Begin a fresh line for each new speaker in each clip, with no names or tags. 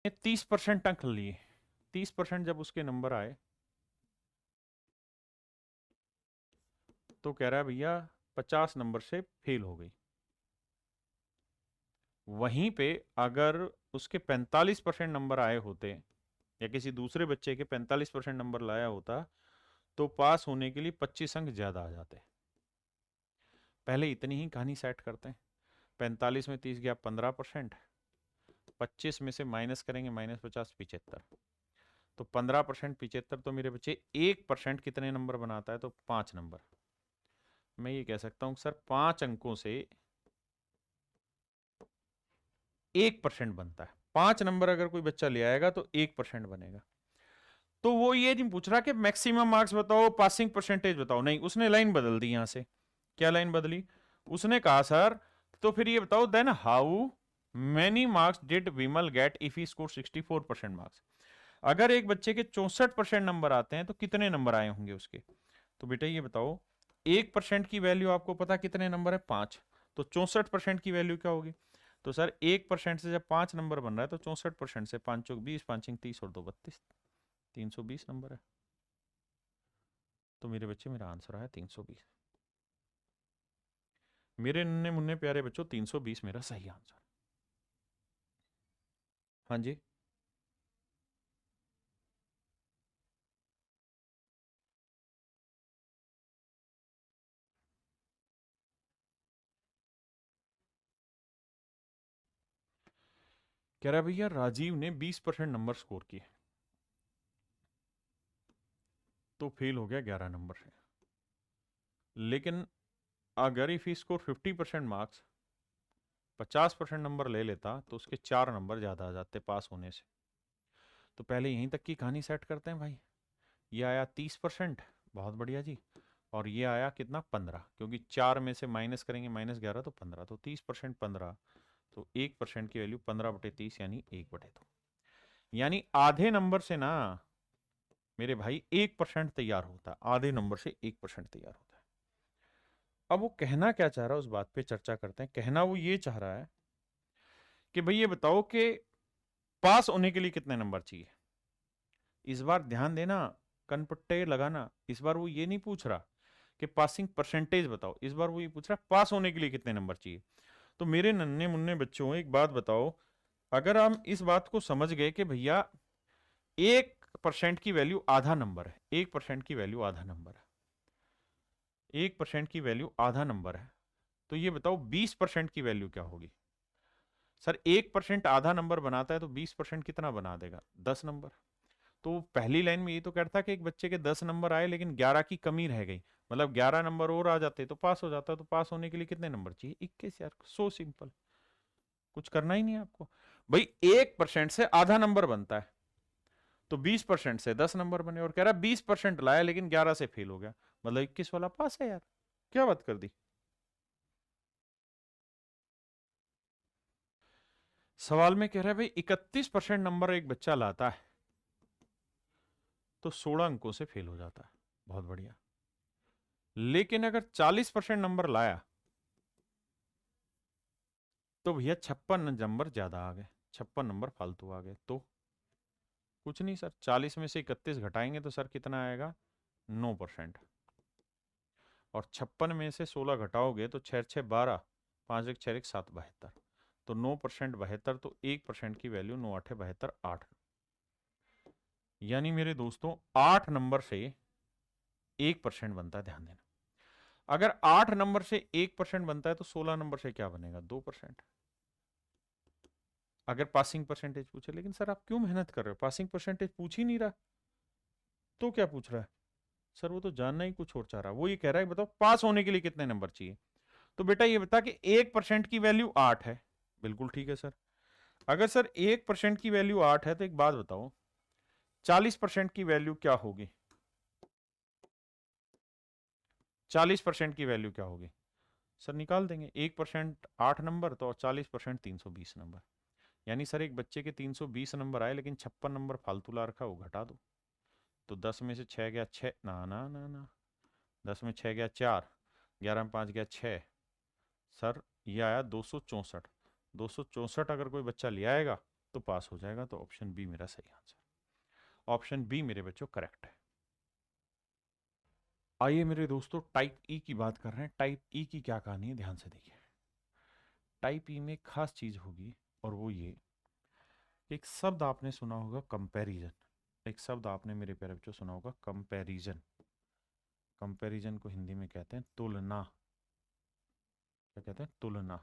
30% अंक लिए, 30% जब उसके नंबर आए तो कह रहा है भैया 50 नंबर से फेल हो गई। वहीं पे अगर उसके 45% नंबर आए होते या किसी दूसरे बच्चे के 45% नंबर लाया होता तो पास होने के लिए 25 अंक ज्यादा आ जाते। पहले इतनी ही कहानी सेट करते हैं। 45 में 30 गया 15%, 25 में से माइनस करेंगे -50 75, तो 15% 75, तो मेरे बच्चे 1% कितने नंबर बनाता है? तो 5 नंबर। मैं ये कह सकता हूं सर 5 अंकों से 1% बनता है। 5 नंबर अगर कोई बच्चा ले आएगा तो 1% बनेगा। तो वो ये नहीं पूछ रहा कि मैक्सिमम मार्क्स बताओ, पासिंग परसेंटेज बताओ, नहीं, उसने लाइन बदल दी यहां से। क्या लाइन बदली? उसने कहा सर तो फिर ये बताओ then how many marks did Vimal get if he score 64% marks. अगर एक बच्चे के 64% नंबर आते हैं तो कितने नंबर आए होंगे उसके? तो बेटा ये बताओ, 1% की वैल्यू आपको पता कितने नंबर है? 5। तो 64% की वैल्यू क्या होगी? तो सर 1% से जब 5 नंबर बन रहा है तो 64% से 5 चौक 20, 5 30 और 2 32, 320 नंबर है। तो मेरे बच्चे मेरा आंसर आया 320। मेरे नन्हे मुन्ने प्यारे बच्चों 320 मेरा सही आंसर। हाँ जी। कह रहा भैया राजीव ने 20% नंबर स्कोर किए तो फेल हो गया 11 नंबर से। लेकिन अगर if he score 50% marks, 50% number ले लेता तो उसके 4 नंबर ज्यादा आ जाते पास होने से। तो पहले यहीं तक की कहानी सेट करते हैं भाई। ये आया 30%, बहुत बढ़िया जी। और ये आया कितना? 15, क्योंकि 4 में से माइनस करेंगे -11 तो 15, तो 30% 15, तो 1% की वैल्यू 15/30 यानी 1/2। यानी आधे नंबर से ना मेरे भाई 1% तैयार होता है, आधे नंबर से 1% तैयार होता है। अब वो कहना क्या चाह रहा है उस बात पे चर्चा करते हैं। कहना वो ये चाह रहा है कि भाई ये बताओ कि पास होने के लिए कितने नंबर चाहिए। इस बार ध्यान देना, कनपट्टे लगाना। इस बार वो ये नहीं पूछ रहा कि पासिंग परसेंटेज बताओ, इस बार वो ये पूछ रहा है पास होने के लिए कितने नंबर चाहिए। तो मेरे नन्हे मुन्ने बच्चों एक बात बताओ, अगर हम इस बात को समझ गए कि भैया 1% की वैल्यू आधा नंबर है, 1% की वैल्यू आधा नंबर है, 1% की वैल्यू आधा नंबर है, तो ये बताओ 20% की वैल्यू क्या होगी? सर 1% आधा नंबर बनाता है तो 20% कितना बना देगा? 10 नंबर। तो पहली लाइन में ये तो कहता कि एक बच्चे के 10 नंबर आए लेकिन 11 की कमी रह गई, मतलब 11 नंबर और आ जाते तो पास हो जाता। तो पास होने के लिए कितने नंबर चाहिए? 21 यार, सो सिंपल, कुछ करना ही नहीं है आपको। भाई 1% से आधा नंबर बनता है तो 20% से 10 नंबर बने, और कह रहा 20% लाया लेकिन 11 से फेल हो गया, मतलब 21 वाला पास है यार। क्या बात कर दी। सवाल में कह रहा है भाई 31% नंबर एक बच्चा लाता है तो 16 अंकों से फेल हो जाता है, बहुत बढ़िया। लेकिन अगर 40% नंबर लाया तो भैया 56 नंबर ज्यादा आ गए, 56 नंबर फालतू आ गए। तो कुछ नहीं सर, 40 में से 31 घटाएंगे तो सर कितना आएगा? 9%। और 56 में से 16 घटाओगे तो 6 6 12, 5 1 6 1 7 72, तो 9% 72, तो 1% की वैल्यू 9 8 72 8। यानी मेरे दोस्तों 8 नंबर से 1% बनता है, ध्यान देना। अगर 8 नंबर से 1% बनता है तो 16 नंबर से क्या बनेगा? 2%। अगर पासिंग परसेंटेज पूछे, लेकिन सर आप क्यों मेहनत कर रहे हो, पासिंग परसेंटेज पूछ ही नहीं रहा, तो क्या पूछ रहा है? सर वो तो जानना ही कुछ और चाह रहा है। वो ये कह रहा है बताओ पास होने के लिए कितने नंबर चाहिए। तो बेटा ये बता कि 1% की वैल्यू 8 है। बिल्कुल ठीक है सर। अगर सर 1% की वैल्यू 8 है तो एक बात बताओ 40% की वैल्यू क्या होगी? 40% की वैल्यू क्या होगी? सर निकाल देंगे, 1% 8 नंबर तो 40% 320 नंबर। यानी सर एक बच्चे के 320 नंबर आए लेकिन 56 नंबर फालतू ला रखा, वो घटा दो। तो 10 में से 6 गया 6, ना ना ना ना, 10 में 6 गया 4, 11 में 5 गया 6, सर ये आया 264। 264 अगर कोई बच्चा ले आएगा तो पास हो जाएगा। तो ऑप्शन बी मेरा सही आंसर। ऑप्शन बी मेरे बच्चों करेक्ट है। आइए मेरे दोस्तों टाइप ई की बात कर रहे हैं। टाइप ई की क्या कहानी है, ध्यान से देखिए। टाइप ई में एक खास चीज होगी, और वो ये, एक शब्द आपने सुना होगा कंपैरिजन। एक शब्द आपने मेरे प्यारे बच्चों सुना होगा कंपैरिजन। कंपैरिजन को हिंदी में कहते हैं तुलना। क्या कहते हैं? तुलना।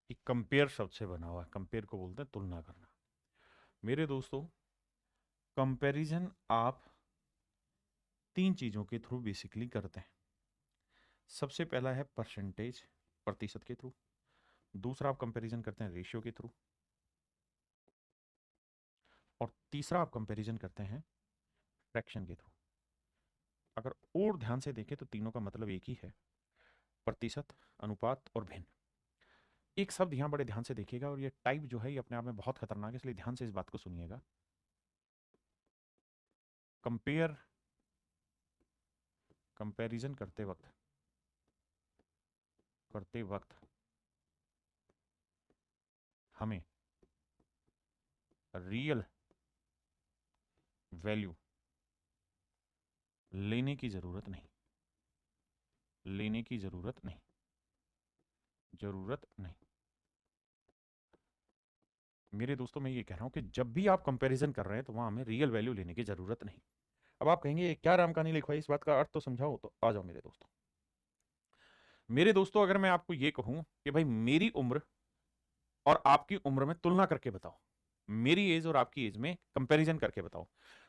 एक कंपेयर शब्द से बना हुआ है। कंपेयर को बोलते हैं तुलना करना। मेरे दोस्तों कंपैरिजन आप तीन चीजों के थ्रू बेसिकली करते हैं। सबसे पहला है परसेंटेज, प्रतिशत के थ्रू। दूसरा आप कंपैरिजन करते हैं रेशियो के थ्रू। और तीसरा आप कंपैरिजन करते हैं फ्रैक्शन के थ्रू। अगर और ध्यान से देखें तो तीनों का मतलब एक ही है, प्रतिशत, अनुपात और भिन्न। एक शब्द यहां बड़े ध्यान से देखिएगा, और ये टाइप जो है ये अपने आप में बहुत खतरनाक है, इसलिए ध्यान से इस बात को सुनिएगा। कंपेयर, कंपैरिजन करते वक्त हमें रियल वैल्यू लेने की जरूरत नहीं। लेने की जरूरत नहीं। जरूरत नहीं। मेरे दोस्तों मैं ये कह रहा हूं कि जब भी आप कंपैरिजन कर रहे हैं तो वहां हमें रियल वैल्यू लेने की जरूरत नहीं। अब आप कहेंगे क्या राम कहानी लिखवाई, इस बात का अर्थ तो समझाओ। तो आ जाओ मेरे दोस्तों। मेरे दोस्तों अगर मैं आपको ये कहूं कि भाई मेरी उम्र और आपकी उम्र में तुलना करके बताओ, मेरी एज और आपकी एज में कंपैरिजन करके बताओ,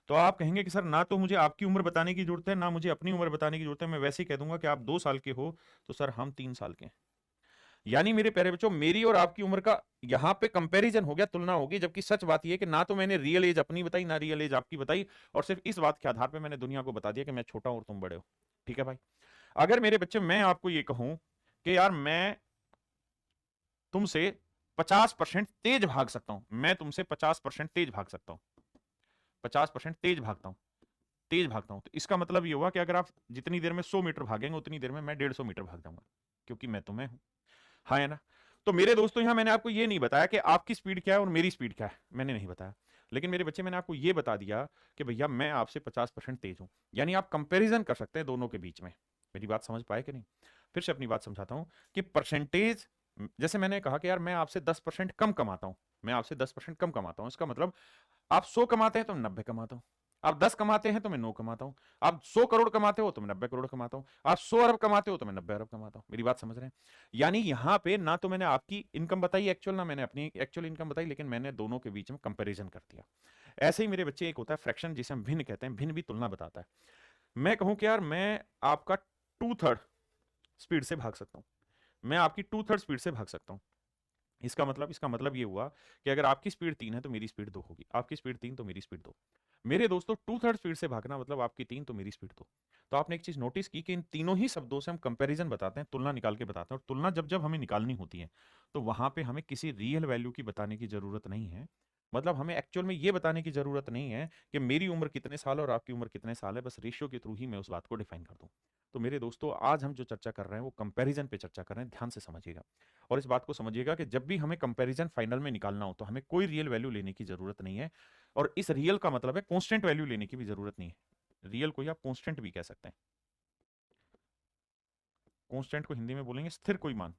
तो आप कहेंगे कि सर ना तो मुझे आपकी उम्र बताने की जरूरत है, ना मुझे अपनी उम्र बताने की जरूरत है। मैं वैसे ही कह दूंगा कि आप 2 साल के हो तो सर हम 3 साल के हैं। यानी मेरे प्यारे बच्चों मेरी और आपकी उम्र का यहां पे कंपैरिजन हो गया, तुलना होगी। जबकि सच बात यह है कि ना तो मैंने रियल एज अपनी बताई, ना रियल एज आपकी बताई, और सिर्फ इस बात के आधार पर मैंने दुनिया को बता दिया कि मैं छोटा हूं और तुम बड़े हो। ठीक है भाई। अगर मेरे बच्चे मैं आपको ये कहूं कि यार मैं तुमसे 50% तेज भाग सकता हूं, मैं तुमसे 50% तेज भाग सकता हूं, 50% तेज भागता हूं, तो इसका मतलब ये हुआ कि अगर आप जितनी देर में 100 मीटर भागेंगे उतनी देर में मैं 150 मीटर भाग जाऊंगा, क्योंकि मैं तो मैं हूं। हाँ है ना? तो मेरे दोस्तों यहां मैंने आपको ये नहीं बताया कि आपकी स्पीड क्या है और मेरी स्पीड क्या है, मैंने नहीं बताया। लेकिन मेरे बच्चे मैंने आपको ये बता दिया कि भैया मैं आपसे 50% तेज हूं। यानी आप कंपैरिजन कर सकते हैं दोनों के बीच में। मेरी बात समझ पाए कि नहीं? फिर से अपनी बात समझाता हूं कि परसेंटेज, जैसे मैंने कहा कि यार मैं आपसे 10% कम कमाता हूं, मैं आपसे 10% कम कमाता हूं, इसका मतलब आप 100 कमाते हैं तो मैं 90 कमाता हूं, आप 10 कमाते हैं तो मैं 9 कमाता हूं, आप 100 करोड़ कमाते हो तो मैं 90 करोड़ कमाता हूं, आप 100 अरब कमाते हो तो मैं 90 अरब कमाता हूं। मेरी बात समझ रहे हैं? यानी यहां पे ना तो मैंने आपकी इनकम बताई एक्चुअल, ना मैंने अपनी एक्चुअल इनकम बताई, लेकिन मैंने दोनों के बीच में कंपैरिजन कर दिया। ऐसे ही मेरे बच्चे एक होता है फ्रैक्शन, जिसे हम भिन्न कहते हैं। भिन्न भी तुलना बताता है। मैं कहूं कि यार मैं आपका 2/3 स्पीड से भाग सकता हूं, मैं आपकी 2/3 स्पीड से भाग सकता हूं। इसका मतलब ये हुआ कि अगर आपकी स्पीड 3 है तो मेरी स्पीड 2 होगी, आपकी स्पीड 3 तो मेरी स्पीड 2। मेरे दोस्तों 2/3 स्पीड से भागना मतलब आपकी 3 तो मेरी स्पीड 2। तो आपने एक चीज नोटिस की कि इन तीनों ही शब्दों से हम कंपैरिजन बताते हैं, तुलना निकाल के बताते हैं। और तुलना जब जब हमें निकालनी होती है तो वहां पे हमें किसी रियल वैल्यू की बताने की जरूरत नहीं है। मतलब हमें एक्चुअल में ये बताने की जरूरत नहीं है कि मेरी उम्र कितने साल है और आपकी उम्र कितने साल है, बस रेशियो के थ्रू ही मैं उस बात को डिफाइन कर दूं। तो मेरे दोस्तों आज हम जो चर्चा कर रहे हैं वो कंपैरिजन पे चर्चा कर रहे हैं, ध्यान से समझिएगा। और इस बात को समझिएगा कि जब भी हमें कंपैरिजन फाइनल में निकालना हो तो हमें कोई रियल वैल्यू लेने की जरूरत नहीं है। और इस रियल का मतलब है कांस्टेंट वैल्यू लेने की भी जरूरत नहीं है। रियल को ही आप कांस्टेंट भी कह सकते हैं। कांस्टेंट को हिंदी में बोलेंगे स्थिर कोई मान।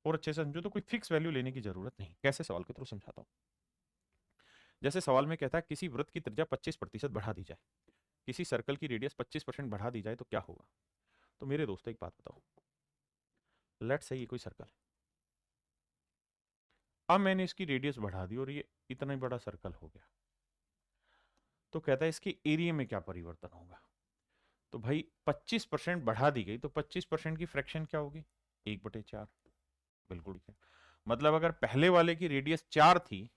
और अच्छे से समझो तो कोई फिक्स वैल्यू लेने की जरूरत नहीं। कैसे? सवाल के थ्रू समझाता हूं। जैसे सवाल में कहता है किसी वृत्त की त्रिज्या 25% बढ़ा दी जाए, किसी सर्कल की रेडियस 25% बढ़ा दी जाए तो क्या होगा? तो मेरे दोस्तों एक बात बताओ, लेट्स से ये कोई सर्कल है, अब मैंने इसकी रेडियस बढ़ा दी और ये इतना ही बड़ा सर्कल हो गया, तो कहता है इसके एरिया में क्या परिवर्तन होगा? तो भाई 25% बढ़ा दी गई तो 25% की फ्रैक्शन क्या होगी? 1/4। बिल्कुल ठीक है। मतलब अगर पहले वाले की रेडियस 4 थी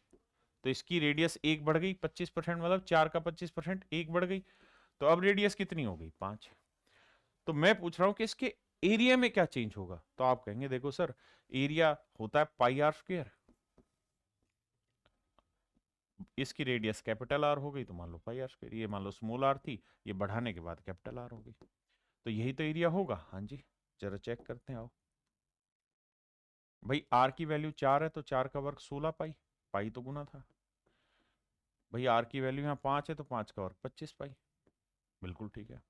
तो इसकी रेडियस 1 बढ़ गई, 25% मतलब 4 का 25% 1 बढ़ गई। तो अब रेडियस कितनी हो गई? 5। तो मैं पूछ रहा हूं कि इसके एरिया में क्या चेंज होगा? तो आप कहेंगे देखो सर, एरिया होता है पाई आर स्क्वायर, इसकी रेडियस कैपिटल आर हो गई तो मान लो पाई आर स्क्वायर, ये मान लो स्मॉल आर थी, ये बढ़ाने के बाद कैपिटल आर हो गई, तो यही तो एरिया होगा। हाँ जी, जरा चेक करते हैं आओ। भाई आर की वैल्यू 4 है तो 4 का वर्ग 16 पाई, पाई तो गुना था। भाई आर की वैल्यू यहाँ 5 है तो 5 का वर्ग 25 पाई। बिल्कुल ठीक है।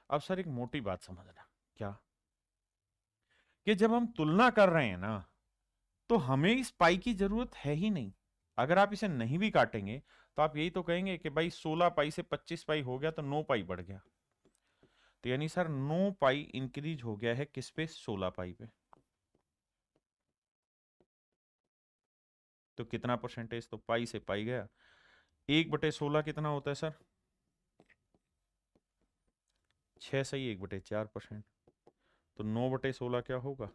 अब सर एक मोटी बात समझना, क्या कि जब हम तुलना कर रहे हैं ना, तो हमें इस पाई की जरूरत है ही नहीं। अगर आप इसे नहीं भी काटेंगे तो आप यही तो कहेंगे कि भाई 16 पाई से 25 पाई हो गया तो 9 पाई बढ़ गया। तो यानी सर 9 पाई इंक्रीज हो गया है किस पे, 16 पाई पे। तो कितना परसेंटेज, तो पाई से पाई गया। 1/16 कितना होता है सर, 6 सही 1/4%। तो 9/16 क्या होगा,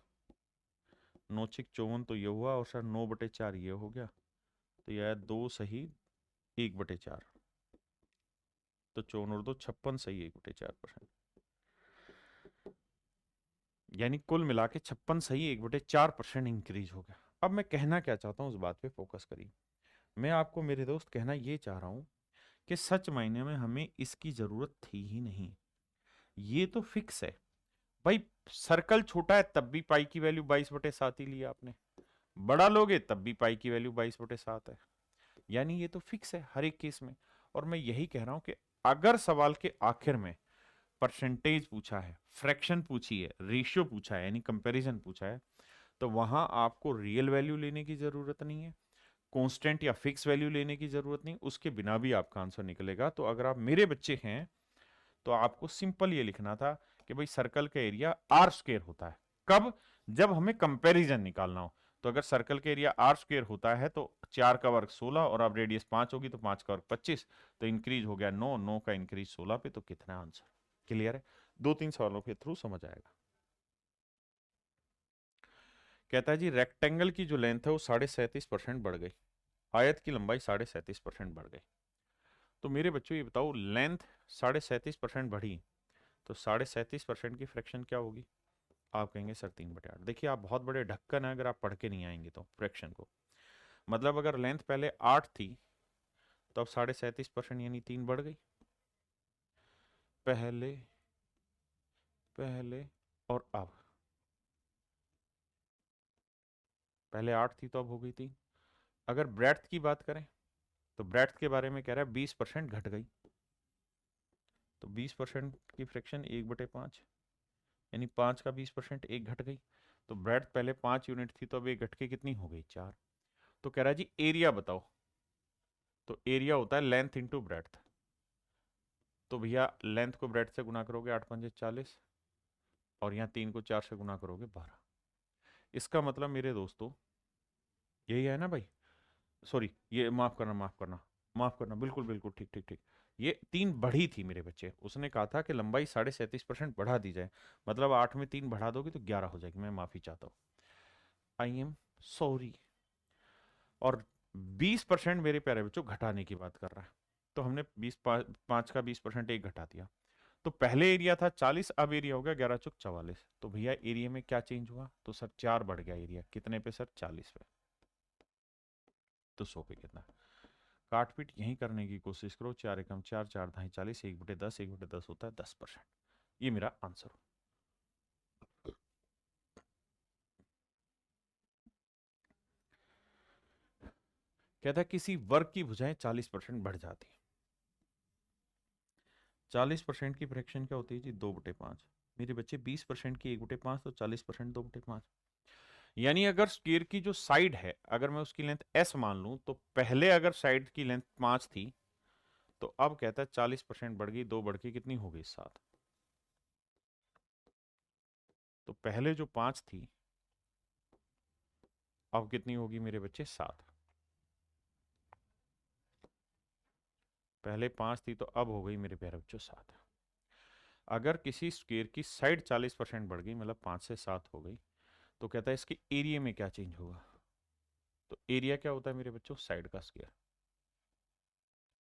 9×6 = 54, तो ये हुआ। और सर 9/4 ये हो गया, तो यह 2 सही 1/4। तो 54 और 2 56 सही 1/4%। यानी कुल मिला के 56 सही 1/4% इंक्रीज हो गया। अब मैं कहना क्या चाहता हूँ उस बात पे फोकस करिए। मैं आपको मेरे दोस्त कहना ये चाह रहा हूँ कि सच मायने में हमें इसकी जरूरत थी ही नहीं। ये तो फिक्स है भाई। सर्कल छोटा है तब भी पाई की वैल्यू 22/7 ही लिया आपने, बड़ा लोगे तब भी पाई की वैल्यू 22/7 है। यानी ये तो फिक्स है हर एक केस में। और मैं यही कह रहा हूं कि अगर सवाल के आखिर में परसेंटेज पूछा है, फ्रैक्शन पूछी है, रेशियो पूछा है, यानी कंपैरिजन पूछा है, तो वहां आपको रियल वैल्यू लेने की जरूरत नहीं है, कांस्टेंट या फिक्स वैल्यू लेने की जरूरत नहीं, उसके बिना भी आपका आंसर निकलेगा। तो अगर आप मेरे बच्चे हैं तो आपको सिंपल ये लिखना था कि भाई सर्कल का एरिया आर स्क्वायर होता है। कब, जब हमें कंपैरिजन निकालना हो। तो अगर सर्कल का एरिया आर स्क्वायर होता है तो 4 का वर्ग 16 और अब रेडियस 5 होगी तो 5 का वर्ग 25, तो इंक्रीज हो गया 9, 9 का इंक्रीज 16 पे, तो कितना आंसर। क्लियर है, 2-3 सवालों के थ्रू समझ आएगा। कहता है जी रेक्टेंगल की जो लेंथ है वो 37.5% बढ़ गई, आयत की लंबाई 37.5% बढ़ गई। तो मेरे बच्चों ये बताओ, लेंथ 37.5% बढ़ी तो 37.5% की फ्रैक्शन क्या होगी। आप कहेंगे सर 3/8। देखिए आप बहुत बड़े ढक्कन है अगर आप पढ़ के नहीं आएंगे तो फ्रैक्शन को। मतलब अगर लेंथ पहले 8 थी तो अब 37.5% यानी 3 बढ़ गई। पहले पहले और अब, पहले 8 थी तो अब हो गई 3। अगर ब्रेड्थ की बात करें तो ब्रेड्थ के बारे में कह रहा है 20% घट गई। तो 20% की फ्रैक्शन 1/5, यानी 5 का 20% एक घट गई। तो ब्रेड्थ पहले 5 यूनिट थी तो अब एक घट के कितनी हो गई, 4। तो कह रहा है जी एरिया बताओ। तो एरिया होता है लेंथ इंटू ब्रेड्थ। तो भैया लेंथ को ब्रेड्थ से गुना करोगे 8×5 = 40, और यहाँ 3 को 4 से गुना करोगे 12। इसका मतलब मेरे दोस्तों यही है ना भाई, सॉरी ये माफ करना माफ करना माफ करना, बिल्कुल बिल्कुल ठीक ठीक ठीक। ये 3 बढ़ी थी मेरे बच्चे, उसने कहा था कि लंबाई 37.5% बढ़ा दी जाए। मतलब 8 में 3 बढ़ा दोगे तो 11 हो जाएगी। मैं माफी चाहता हूँ, आई एम सॉरी। और 20% मेरे प्यारे बच्चों घटाने की बात कर रहा है। तो हमने 5 का 20% एक घटा दिया। तो पहले एरिया था 40, अब एरिया हो गया 11×4 = 44। तो भैया एरिया में क्या चेंज हुआ, तो सर 4 बढ़ गया एरिया। कितने पे सर, 40 पे। तो 100 पे कितना। काट पीट यहीं करने की कोशिश करो। 4 × 4 = 4, 4 × 40, 1/10, 1/10 होता है 10%। ये मेरा आंसर। कहता है किसी वर्ग की भुजाएं 40% बढ़ जाती है। 40% की फ्रैक्शन क्या होती है जी, 2/5। मेरे बच्चे 20% की 1/5, तो 40% 2/5। यानी अगर स्क्वायर की जो साइड है, अगर मैं उसकी लेंथ s मान लूं, तो पहले अगर साइड की लेंथ 5 थी तो अब कहता है 40% बढ़ गई, 2 बढ़ के कितनी हो गई, 7। तो पहले जो 5 थी अब कितनी होगी मेरे बच्चे, 7। पहले 5 थी तो अब हो गई मेरे प्यारे बच्चों 7। अगर किसी स्क्वायर की साइड 40% बढ़ गई, मतलब 5 से 7 हो गई, तो कहता है इसके एरिया में क्या चेंज होगा। तो एरिया क्या होता है मेरे बच्चों, साइड का स्क्वायर।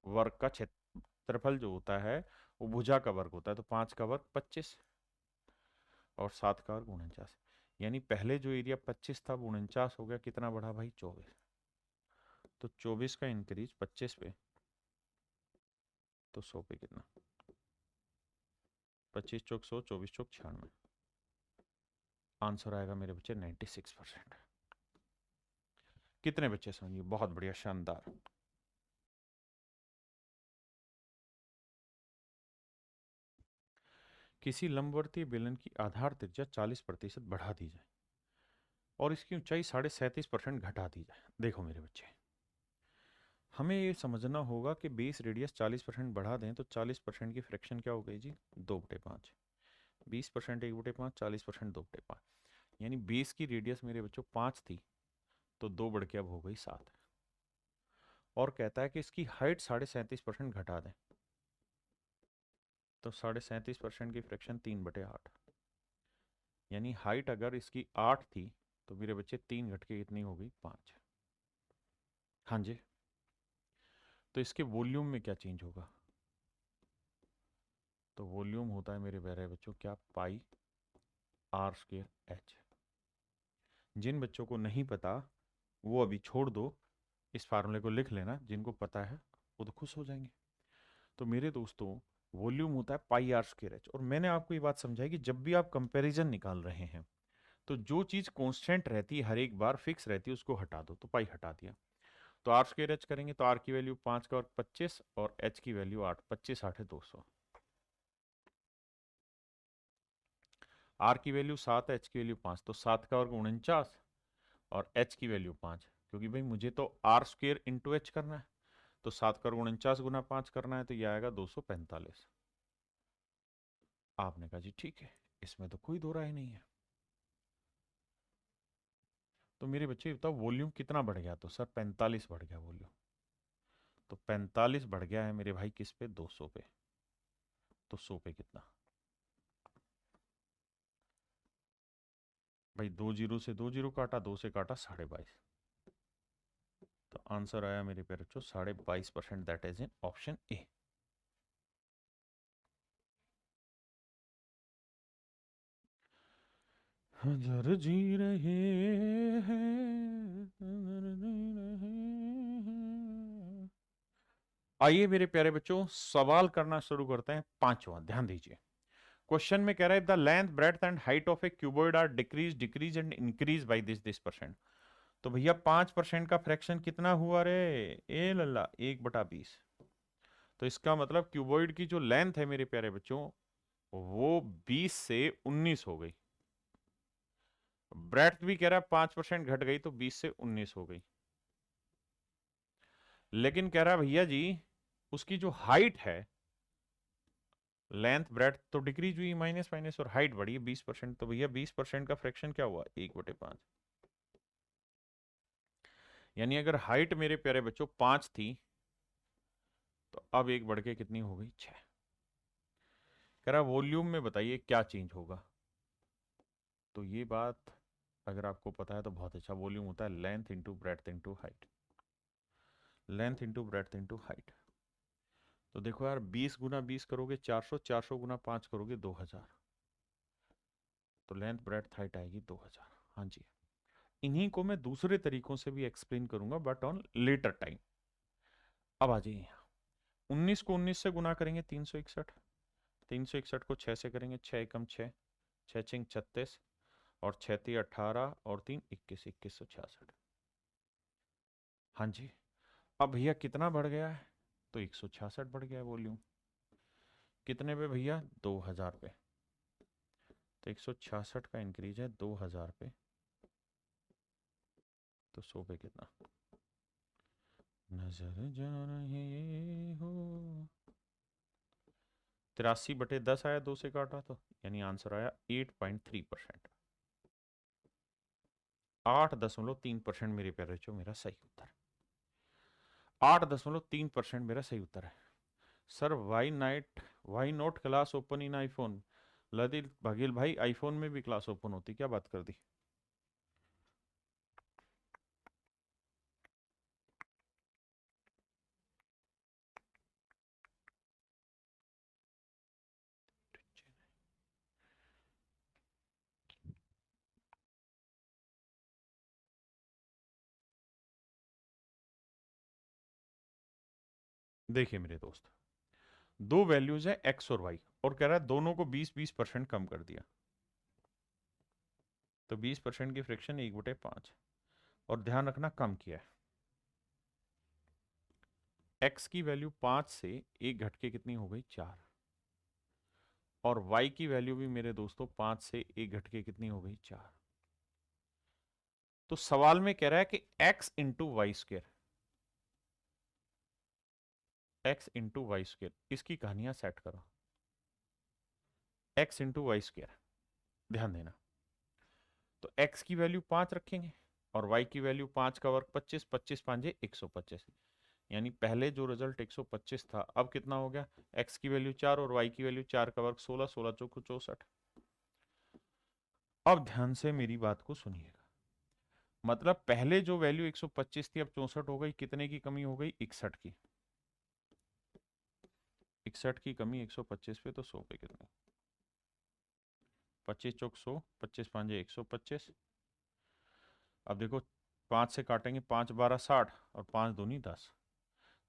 वर्ग का क्षेत्रफल जो होता है वो भुजा का वर्ग होता है। तो 5 का वर्ग 25 और 7 का वर्ग 49। यानी पहले जो एरिया 25 था वो 49 हो गया। कितना बढ़ा भाई, 24। तो 24 का इंक्रीज 25 पे, तो 100 पे कितना, 25 × 100, 24 × 96। आंसर आएगा मेरे बच्चे 96%। कितने बच्चे समझिए? बहुत बढ़िया, शानदार। किसी लंबवर्तीय बेलन की आधार त्रिज्या 40% बढ़ा दी जाए और इसकी ऊंचाई 37.5% घटा दी जाए। देखो मेरे बच्चे, हमें ये समझना होगा कि बेस रेडियस 40% बढ़ा दें तो 40% की फ्रैक्शन क्या हो गई जी? 2/5। 20% 1/5, 40% 2/5। यानी बेस की रेडियस मेरे बच्चों 5 थी, तो 2 बढ़ के अब हो गई 7। और कहता है कि इसकी हाइट 37.5% घटा दें, तो 37.5% की फ्रैक्शन 3/8। यानी हाइट अगर इसकी 8 थी तो मेरे बच्चे 3 घट के कितनी हो गई? 5। हाँ जी। तो इसके वॉल्यूम में क्या चेंज होगा? तो वॉल्यूम होता है मेरे प्यारे बच्चों क्या? पाई r²h। जिन बच्चों को नहीं पता वो अभी छोड़ दो, इस फार्मूले को लिख लेना। जिनको पता है वो तो खुश हो जाएंगे। तो मेरे दोस्तों, वॉल्यूम होता है πr²h। और मैंने आपको ये बात समझाई कि जब भी आप कंपैरिजन निकाल रहे हैं तो जो चीज कांस्टेंट रहती है, हर एक बार फिक्स रहती है, उसको हटा दो। तो पाई हटा दिया, तो r² करेंगे तो r की वैल्यू 5 का और 25 और h की वैल्यू 8। 25 8 है 200। r की वैल्यू 7 है, h की वैल्यू 5, तो 7 का वर्ग 49 और h की वैल्यू 5। क्योंकि भाई मुझे तो r² इंटू एच करना है, तो 7 का वर्ग 49 गुना 5 करना है, तो यह आएगा 245। आपने कहा जी ठीक है, इसमें तो कोई दो राय नहीं है। तो मेरे बच्चे बताओ वॉल्यूम कितना बढ़ गया? तो सर 45 बढ़ गया वॉल्यूम। तो 45 बढ़ गया है मेरे भाई किस पे? 200 पे। तो 100 पे कितना भाई? 2 जीरो से 2 जीरो काटा, 2 से काटा 22.5। तो आंसर आया मेरे प्यारे बच्चों 22.5%। That is in option A. हजर जी रहे हैं। आइए मेरे प्यारे बच्चों, सवाल करना शुरू करते हैं। पांचवा, ध्यान दीजिए। क्वेश्चन में कह रहा है the length breadth and height of a cuboid are decrease and increase by this percent. तो भैया 5% का फ्रैक्शन कितना हुआ रे? ए लल्ला 1/20। तो इसका मतलब क्यूबॉइड की जो लेंथ है मेरे प्यारे बच्चों, वो 20 से 19 हो गई। ब्रेड्थ भी कह रहा है 5% घट गई, तो 20 से 19 हो गई। लेकिन कह रहा है भैया जी उसकी जो हाइट है, लेंथ ब्रेड्थ तो डिक्रीज हुई, माइनस माइनस, और हाइट बढ़ी 20%। तो भैया 20% का फ्रैक्शन क्या हुआ? 1/5। यानी अगर हाइट मेरे प्यारे बच्चों 5 थी, तो अब एक बढ़ के कितनी हो गई? 6। कह रहा वॉल्यूम में बताइए क्या चेंज होगा? तो ये बात अगर आपको पता है तो बहुत अच्छा। वॉल्यूम होता है length into breadth into height. Length into breadth into height. तो देखो यार, 20 गुना 20 करोगे 400, 400 गुना 5 करोगे 2000। तो लेंथ ब्रेड्थ हाइट आएगी 2000। हाँ जी। इन्हीं को मैं दूसरे तरीकों से भी एक्सप्लेन करूंगा, बट ऑन लेटर टाइम। अब आ जाइए यहाँ। 19 को 19 से गुना करेंगे 361। 361 को 6 से करेंगे, 6 एकम 6, 6 छिंग 36, और 6 ती 18 और 3 21, 2166। हाँ जी। अब भैया कितना बढ़ गया है? तो 166 बढ़ गया है वॉल्यूम। कितने पे भैया? 2000 पे। तो 166 का इंक्रीज है 2000 पे, तो 100 पे कितना? नजर जा रहे हो। 83/10 आया, 2 से काटा तो, यानी आंसर आया 8.3%। 8.3% मेरे प्यारे बच्चों मेरा सही उत्तर। 8.3% मेरा सही उत्तर है। Sir why not class open in iPhone? Lalit Baghel भाई, आईफोन में भी क्लास ओपन होती, क्या बात कर दी? देखिए मेरे दोस्त, दो वैल्यूज है एक्स और वाई, और कह रहा है दोनों को 20-20% कम कर दिया। तो 20% की फ्रिक्शन 1/5, और ध्यान रखना कम किया है। x की वैल्यू 5 से 1 घट के कितनी हो गई 4, और y की वैल्यू भी मेरे दोस्तों 5 से 1 घट के कितनी हो गई 4। तो सवाल में कह रहा है कि x into Y square, x into Y square, इसकी कहानियां सेट करो। x इंटू वाई स्क्र, ध्यान देना। तो x की वैल्यू 5 रखेंगे और y की वैल्यू 5 का वर्ग 25, 25 5 125, यानी पहले जो रिजल्ट 125 था अब कितना हो गया, x की वैल्यू 4 और y की वैल्यू 4 का वर्ग 16, 16 चौको 64। अब ध्यान से मेरी बात को सुनिएगा, मतलब पहले जो वैल्यू 125 थी अब 64 हो गई, कितने की कमी हो गई 61 की। 61 की कमी 125 पे, तो 100 पे कितने, 25 चौक 100, 25 5 125। अब देखो 5 से काटेंगे, 5 12 60 और 5 दूनी 10,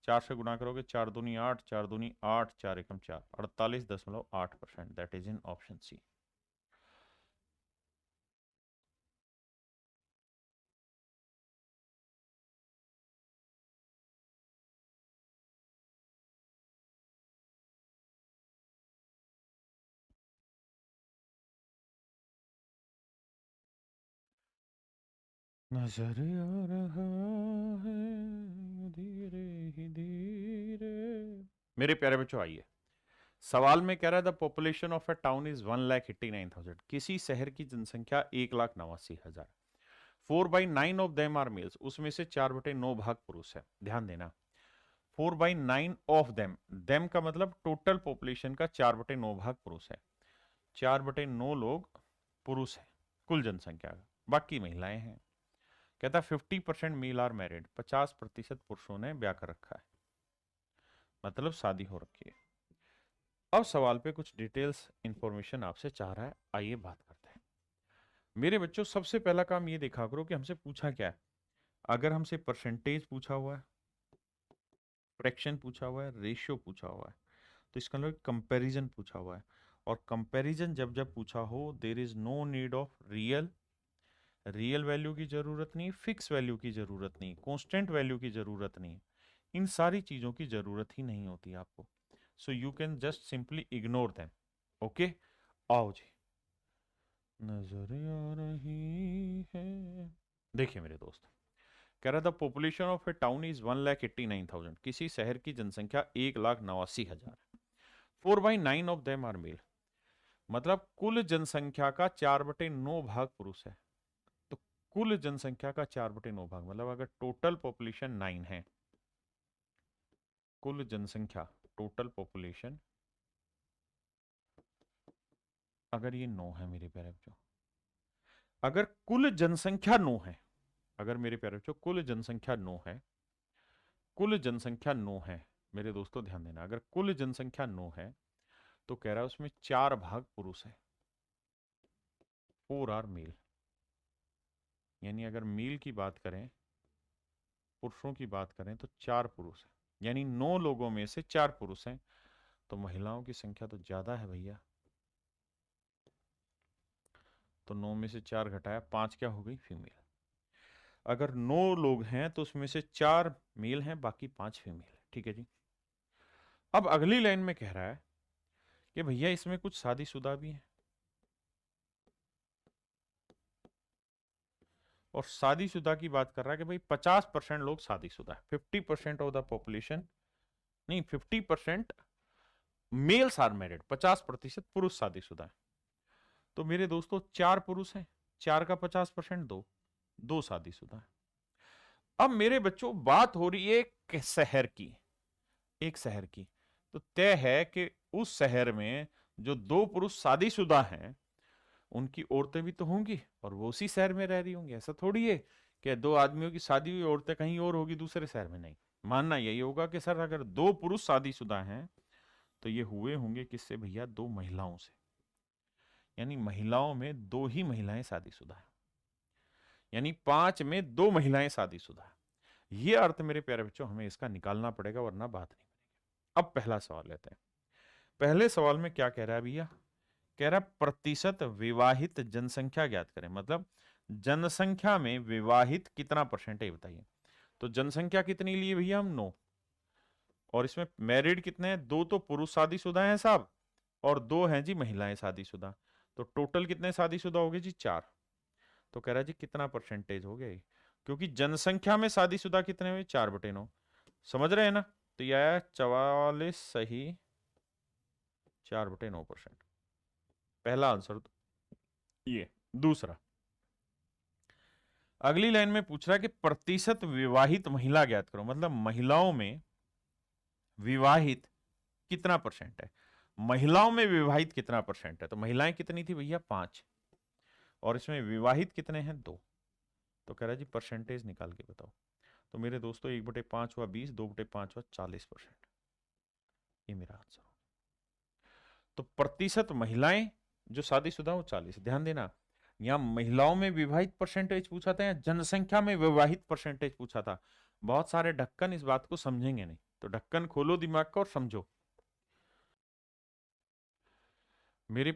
4 से गुणा करोगे 4 दूनी 8, 4 दूनी 8, 4 एकम 4, 48.8%, that is in option C. नजर आ रहा है धीरे ही धीरे। मेरे प्यारे बच्चों आइए, सवाल में कह रहा है the population of A town is 1,89,000, किसी शहर की जनसंख्या 1,89,000, 4/9 ऑफ देम आर मेल्स, उसमें से 4/9 भाग पुरुष है। ध्यान देना, 4/9 ऑफ देम, देम का मतलब टोटल पॉपुलेशन का 4/9 भाग पुरुष है, 4/9 लोग पुरुष है कुल जनसंख्या का, बाकी महिलाएं हैं। कहता 50% मेल आर मैरिड, 50% पुरुषों ने ब्याह कर रखा है, मतलब शादी हो रखी है। अब सवाल पे कुछ डिटेल्स इंफॉर्मेशन आपसे चाह रहा है, आइए बात करते हैं। मेरे बच्चों सबसे पहला काम ये देखा करो कि हमसे पूछा क्या है। अगर हमसे परसेंटेज पूछा हुआ है, फ्रैक्शन पूछा हुआ है, रेशियो पूछा हुआ है, तो इसका मतलब कंपैरिजन पूछा हुआ है। और कंपैरिजन जब जब पूछा हो, there is no need of real value की जरूरत नहीं, फिक्स वैल्यू की जरूरत नहीं, कांस्टेंट वैल्यू की जरूरत नहीं, इन सारी चीजों की जरूरत ही नहीं होती आपको। So you can just simply ignore them. Okay, आओ जी, नजर आ रही है। देखिए मेरे दोस्त, कह रहा था population of A town is 1,89,000, किसी शहर की जनसंख्या 1,89,000, 4/9 ऑफ देम आर मेल, मतलब कुल जनसंख्या का 4/9 भाग पुरुष है। तो कुल जनसंख्या का 4/9 भाग, मतलब अगर टोटल पॉपुलेशन 9 है, कुल जनसंख्या टोटल पॉपुलेशन अगर ये 9 है मेरे प्यारे बच्चों, अगर कुल जनसंख्या 9 है, अगर मेरे प्यारे बच्चों कुल जनसंख्या 9 है, कुल जनसंख्या 9 है मेरे दोस्तों, ध्यान देना, अगर कुल जनसंख्या 9 है तो कह रहा है उसमें 4 भाग पुरुष है, 4 आर मेल। यानी अगर मेल की बात करें, पुरुषों की बात करें तो 4 पुरुष है, यानी 9 लोगों में से 4 पुरुष हैं, तो महिलाओं की संख्या तो ज्यादा है भैया। तो 9 में से 4 घटाया 5, क्या हो गई फीमेल। अगर 9 लोग हैं तो उसमें से 4 मेल हैं, बाकी 5 फीमेल है। ठीक है जी। अब अगली लाइन में कह रहा है कि भैया इसमें कुछ शादीशुदा भी हैं, और शादीशुदा की बात कर रहा है कि भाई 50% लोग शादीशुदा है, 50% ऑफ द पॉपुलेशन, नहीं 50% मेल्स आर मैरिड, 50% पुरुष शादीशुदा है। तो मेरे दोस्तों 4 पुरुष हैं, 4 का 50% 2, 2 शादीशुदा है। अब मेरे बच्चों बात हो रही है एक शहर की, एक शहर की, तो तय है कि उस शहर में जो 2 पुरुष शादीशुदा हैं उनकी औरतें भी तो होंगी और वो उसी शहर में रह रही होंगी। ऐसा थोड़ी है कि 2 आदमियों की शादी हुई, औरतें कहीं और होगी दूसरे शहर में, नहीं। मानना यही होगा कि सर अगर 2 पुरुष शादीशुदा हैं तो ये हुए होंगे किससे भैया, 2 महिलाओं से, यानी महिलाओं में 2 ही महिलाएं शादीशुदा हैं, यानी 5 में 2 महिलाएं शादीशुदा हैं। ये अर्थ मेरे प्यारे बच्चों हमें इसका निकालना पड़ेगा, वरना बात नहीं बनेगी। अब पहला सवाल लेते हैं। पहले सवाल में क्या कह रहा है भैया कह रहा प्रतिशत विवाहित जनसंख्या ज्ञात करें, मतलब जनसंख्या में विवाहित कितना परसेंट है बताइए। तो जनसंख्या कितनी ली भैया हम 9, और इसमें मैरिड कितने हैं, 2 तो पुरुष शादीशुदा हैं साहब और 2 हैं जी महिलाएं शादीशुदा। तो टोटल कितने शादीशुदा हो गए जी 4। तो कह रहा है जी कितना परसेंटेज हो गया, क्योंकि जनसंख्या में शादीशुदा कितने हुए 4/9। समझ रहे हैं ना। तो यह आया 44 सही 4/9%। पहला आंसर ये। दूसरा, अगली लाइन में पूछ रहा है कि प्रतिशत विवाहित महिला ज्ञात करो, मतलब महिलाओं में विवाहित कितना परसेंट है। महिलाओं में विवाहित कितना परसेंट है, तो महिलाएं कितनी थी भैया 5, और इसमें विवाहित कितने हैं 2। तो कह रहा है जी परसेंटेज निकाल के बताओ। तो मेरे दोस्तों 1/5 हुआ 20, 2/5 हुआ 40%। ये मेरा आंसर हो। तो प्रतिशत महिलाएं जो शादीशुदा हो 40। ध्यान देना, यहां महिलाओं में विवाहित परसेंटेज पूछा था या जनसंख्या में विवाहित परसेंटेज पूछा था। बहुत सारे ढक्कन इस बात को समझेंगे नहीं, तो ढक्कन खोलो दिमाग का और समझो। मेरे